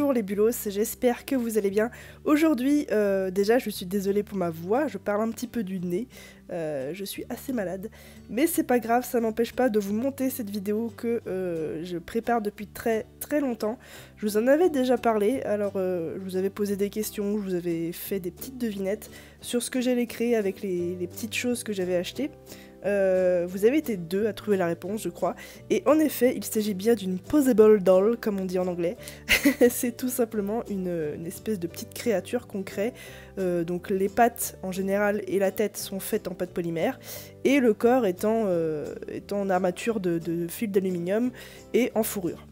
Bonjour les bulos, j'espère que vous allez bien. Aujourd'hui, déjà je suis désolée pour ma voix, je parle un petit peu du nez, je suis assez malade. Mais c'est pas grave, ça m'empêche pas de vous monter cette vidéo que je prépare depuis très longtemps. Je vous en avais déjà parlé, alors je vous avais posé des questions, je vous avais fait des petites devinettes sur ce que j'allais créer avec les petites choses que j'avais achetées. Vous avez été 2 à trouver la réponse, je crois. Et en effet, il s'agit bien d'une posable doll, comme on dit en anglais. C'est tout simplement une espèce de petite créature qu'on crée. Donc les pattes en général et la tête sont faites en pâte polymère. Et le corps est en armature de fil d'aluminium et en fourrure.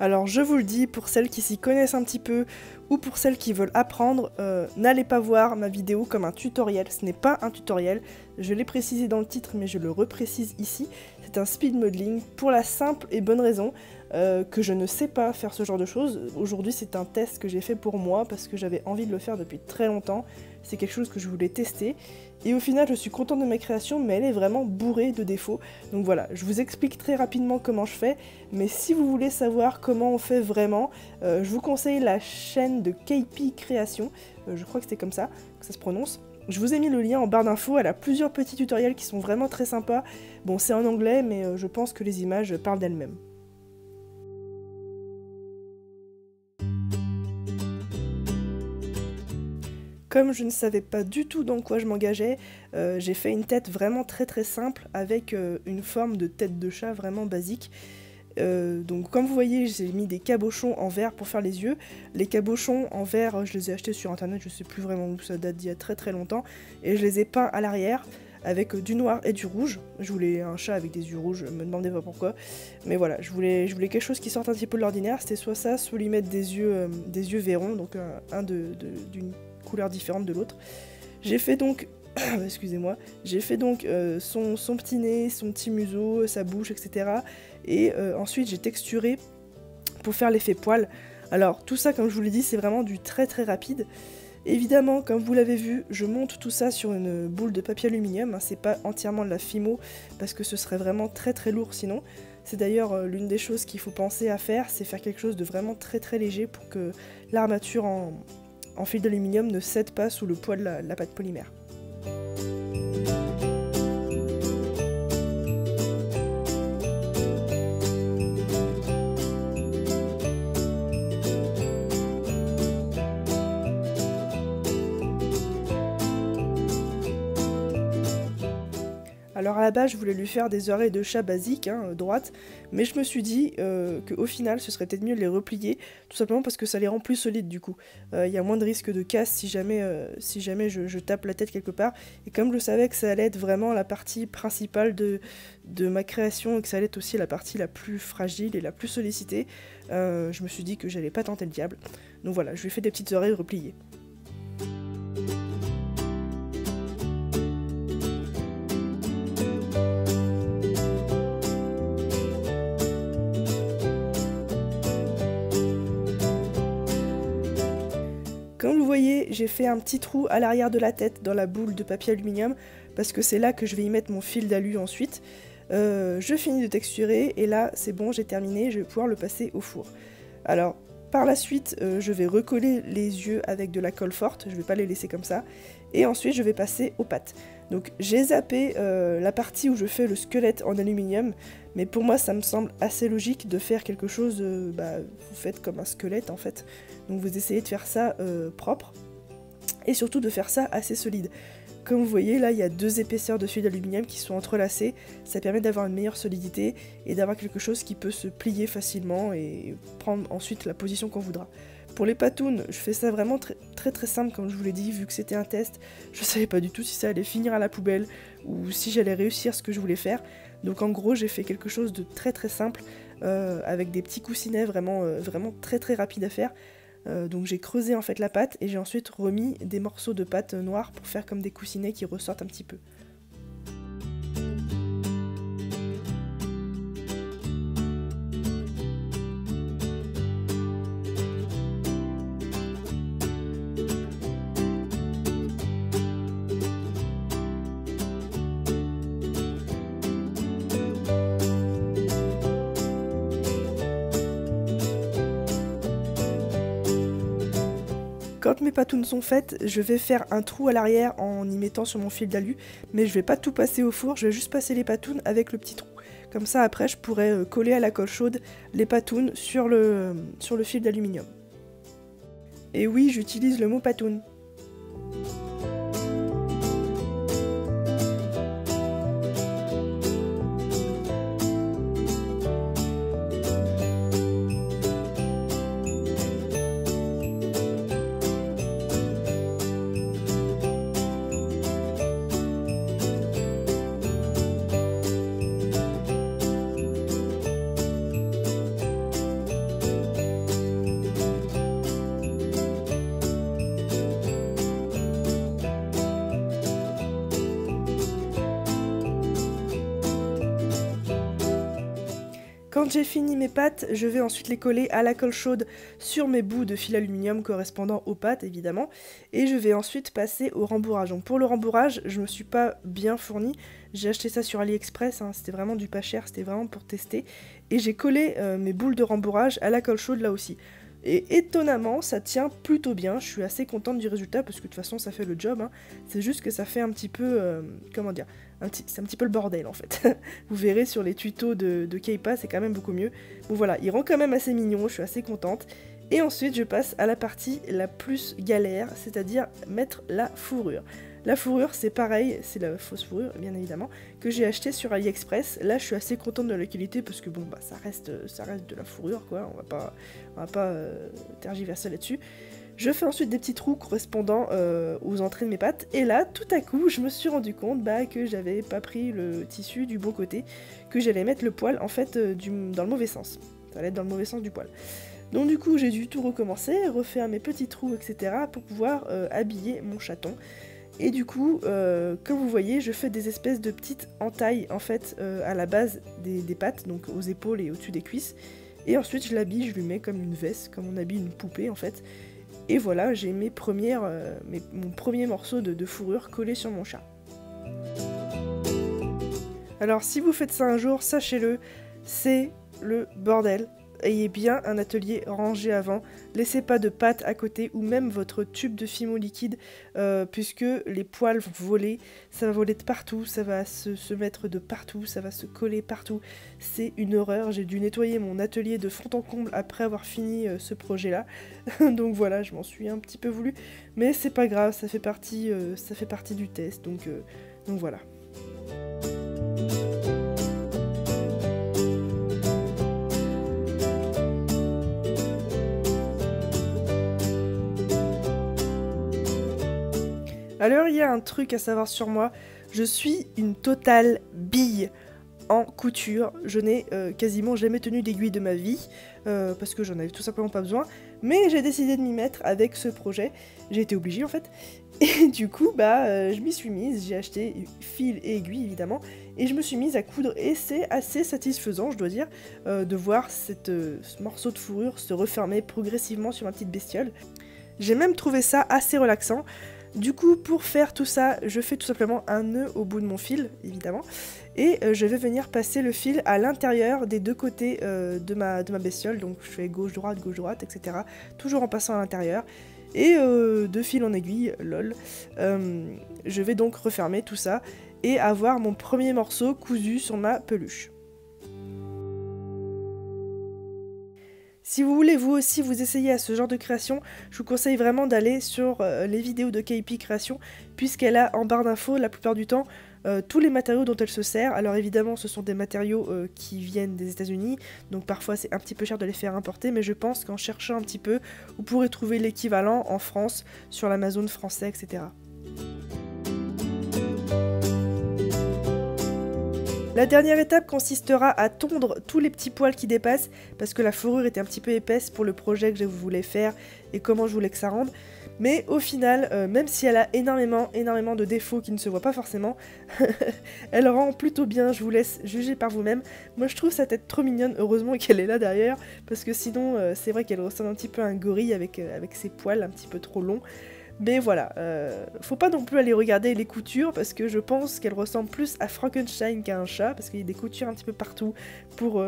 Alors je vous le dis, pour celles qui s'y connaissent un petit peu, ou pour celles qui veulent apprendre, n'allez pas voir ma vidéo comme un tutoriel, ce n'est pas un tutoriel, je l'ai précisé dans le titre mais je le reprécise ici, c'est un speed modeling pour la simple et bonne raison que je ne sais pas faire ce genre de choses. Aujourd'hui c'est un test que j'ai fait pour moi parce que j'avais envie de le faire depuis très longtemps, c'est quelque chose que je voulais tester, et au final je suis contente de ma création mais elle est vraiment bourrée de défauts, donc voilà, je vous explique très rapidement comment je fais, mais si vous voulez savoir comment on fait vraiment, je vous conseille la chaîne de KP Création, je crois que c'est comme ça que ça se prononce. Je vous ai mis le lien en barre d'infos, elle a plusieurs petits tutoriels qui sont vraiment très sympas. Bon, c'est en anglais, mais je pense que les images parlent d'elles-mêmes. Comme je ne savais pas du tout dans quoi je m'engageais, j'ai fait une tête vraiment très simple avec une forme de tête de chat vraiment basique. Donc comme vous voyez, j'ai mis des cabochons en verre pour faire les yeux. Les cabochons en verre, je les ai achetés sur internet, je sais plus vraiment où, ça date d'il y a très longtemps. Et je les ai peints à l'arrière avec du noir et du rouge. Je voulais un chat avec des yeux rouges, me demandez pas pourquoi. Mais voilà, je voulais quelque chose qui sorte un petit peu de l'ordinaire. C'était soit ça, soit lui mettre des yeux vairons, donc un d'une couleur différente de l'autre. J'ai fait donc... excusez-moi, j'ai fait donc son petit nez, son petit museau, sa bouche, etc. Et ensuite j'ai texturé pour faire l'effet poil. Alors tout ça, comme je vous l'ai dit, c'est vraiment du très rapide. Évidemment, comme vous l'avez vu, je monte tout ça sur une boule de papier aluminium, hein, c'est pas entièrement de la Fimo, parce que ce serait vraiment très lourd sinon. C'est d'ailleurs l'une des choses qu'il faut penser à faire, c'est faire quelque chose de vraiment très léger pour que l'armature en fil d'aluminium ne cède pas sous le poids de la pâte polymère. Alors à la base je voulais lui faire des oreilles de chat basiques, hein, droites, mais je me suis dit qu'au final ce serait peut-être mieux de les replier, tout simplement parce que ça les rend plus solides du coup. Il y a moins de risque de casse si jamais je tape la tête quelque part, et comme je savais que ça allait être vraiment la partie principale de ma création, et que ça allait être aussi la partie la plus fragile et la plus sollicitée, je me suis dit que j'allais pas tenter le diable. Donc voilà, je lui ai fait des petites oreilles repliées. Comme vous voyez, j'ai fait un petit trou à l'arrière de la tête dans la boule de papier aluminium parce que c'est là que je vais y mettre mon fil d'alu ensuite. Je finis de texturer et là c'est bon, j'ai terminé, je vais pouvoir le passer au four. Alors par la suite, je vais recoller les yeux avec de la colle forte, je vais pas les laisser comme ça, et ensuite je vais passer aux pattes. Donc j'ai zappé la partie où je fais le squelette en aluminium, mais pour moi ça me semble assez logique de faire quelque chose, vous faites comme un squelette en fait, donc vous essayez de faire ça propre, et surtout de faire ça assez solide. Comme vous voyez là, il y a 2 épaisseurs de fil d'aluminium qui sont entrelacées, ça permet d'avoir une meilleure solidité et d'avoir quelque chose qui peut se plier facilement et prendre ensuite la position qu'on voudra. Pour les patounes, je fais ça vraiment très simple comme je vous l'ai dit, vu que c'était un test, je savais pas du tout si ça allait finir à la poubelle ou si j'allais réussir ce que je voulais faire. Donc en gros j'ai fait quelque chose de très simple avec des petits coussinets vraiment très rapides à faire. Donc j'ai creusé en fait la pâte et j'ai ensuite remis des morceaux de pâte noire pour faire comme des coussinets qui ressortent un petit peu. Quand mes patounes sont faites, je vais faire un trou à l'arrière en y mettant sur mon fil d'alu, mais je vais pas tout passer au four, je vais juste passer les patounes avec le petit trou. Comme ça après je pourrais coller à la colle chaude les patounes sur le fil d'aluminium. Et oui, j'utilise le mot patoune. Quand j'ai fini mes pâtes, je vais ensuite les coller à la colle chaude sur mes bouts de fil aluminium correspondant aux pâtes évidemment, et je vais ensuite passer au rembourrage. Donc pour le rembourrage, je me suis pas bien fournie, j'ai acheté ça sur AliExpress, hein, c'était vraiment du pas cher, c'était vraiment pour tester, et j'ai collé mes boules de rembourrage à la colle chaude là aussi. Et étonnamment, ça tient plutôt bien, je suis assez contente du résultat parce que de toute façon ça fait le job, hein. C'est juste que ça fait un petit peu, comment dire, c'est un petit peu le bordel en fait. Vous verrez sur les tutos de Keipa, c'est quand même beaucoup mieux. Bon voilà, il rend quand même assez mignon, je suis assez contente. Et ensuite je passe à la partie la plus galère, c'est-à-dire mettre la fourrure. La fourrure, c'est pareil, c'est la fausse fourrure, bien évidemment, que j'ai acheté sur AliExpress. Là, je suis assez contente de la qualité parce que bon, bah, ça reste de la fourrure, quoi. On va pas tergiverser là-dessus. Je fais ensuite des petits trous correspondant aux entrées de mes pâtes. Et là, tout à coup, je me suis rendu compte que j'avais pas pris le tissu du bon côté, que j'allais mettre le poil, en fait, dans le mauvais sens. Ça allait être dans le mauvais sens du poil. Donc du coup, j'ai dû tout recommencer, refaire mes petits trous, etc. pour pouvoir habiller mon chaton. Et du coup, comme vous voyez, je fais des espèces de petites entailles en fait à la base des pattes, donc aux épaules et au-dessus des cuisses. Et ensuite je l'habille, je lui mets comme une veste, comme on habille une poupée en fait. Et voilà, j'ai mon premier morceau de fourrure collé sur mon chat. Alors si vous faites ça un jour, sachez-le, c'est le bordel. Ayez bien un atelier rangé avant, laissez pas de pâte à côté ou même votre tube de fimo liquide puisque les poils vont voler, ça va voler de partout, ça va se mettre de partout, ça va se coller partout. C'est une horreur, j'ai dû nettoyer mon atelier de fond en comble après avoir fini ce projet là. Donc voilà, je m'en suis un petit peu voulu, mais c'est pas grave, ça fait partie du test, donc voilà. Alors il y a un truc à savoir sur moi, je suis une totale bille en couture, je n'ai quasiment jamais tenu d'aiguille de ma vie, parce que j'en avais tout simplement pas besoin, mais j'ai décidé de m'y mettre avec ce projet, j'ai été obligée en fait, et du coup je m'y suis mise, j'ai acheté fil et aiguille évidemment, et je me suis mise à coudre, et c'est assez satisfaisant je dois dire, de voir ce morceau de fourrure se refermer progressivement sur ma petite bestiole. J'ai même trouvé ça assez relaxant. Du coup, pour faire tout ça, je fais tout simplement un nœud au bout de mon fil, évidemment, et je vais venir passer le fil à l'intérieur des deux côtés de ma bestiole, donc je fais gauche-droite, etc., toujours en passant à l'intérieur, et de fil en aiguille, lol, je vais donc refermer tout ça, et avoir mon premier morceau cousu sur ma peluche. Si vous voulez vous aussi vous essayer à ce genre de création, je vous conseille vraiment d'aller sur les vidéos de Keipi Création, puisqu'elle a en barre d'infos la plupart du temps tous les matériaux dont elle se sert. Alors évidemment ce sont des matériaux qui viennent des États-Unis, donc parfois c'est un petit peu cher de les faire importer, mais je pense qu'en cherchant un petit peu, vous pourrez trouver l'équivalent en France, sur l'Amazon français, etc. La dernière étape consistera à tondre tous les petits poils qui dépassent, parce que la fourrure était un petit peu épaisse pour le projet que je voulais faire et comment je voulais que ça rende. Mais au final, même si elle a énormément de défauts qui ne se voient pas forcément, elle rend plutôt bien, je vous laisse juger par vous-même. Moi je trouve sa tête trop mignonne, heureusement qu'elle est là derrière, parce que sinon c'est vrai qu'elle ressemble un petit peu à un gorille avec ses poils un petit peu trop longs. Mais voilà, faut pas non plus aller regarder les coutures parce que je pense qu'elle ressemble plus à Frankenstein qu'à un chat parce qu'il y a des coutures un petit peu partout pour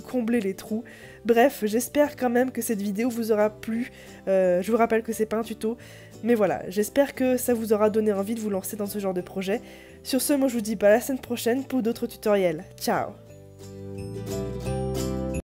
combler les trous. Bref, j'espère quand même que cette vidéo vous aura plu. Je vous rappelle que c'est pas un tuto, mais voilà, j'espère que ça vous aura donné envie de vous lancer dans ce genre de projet. Sur ce, moi je vous dis à la semaine prochaine pour d'autres tutoriels. Ciao!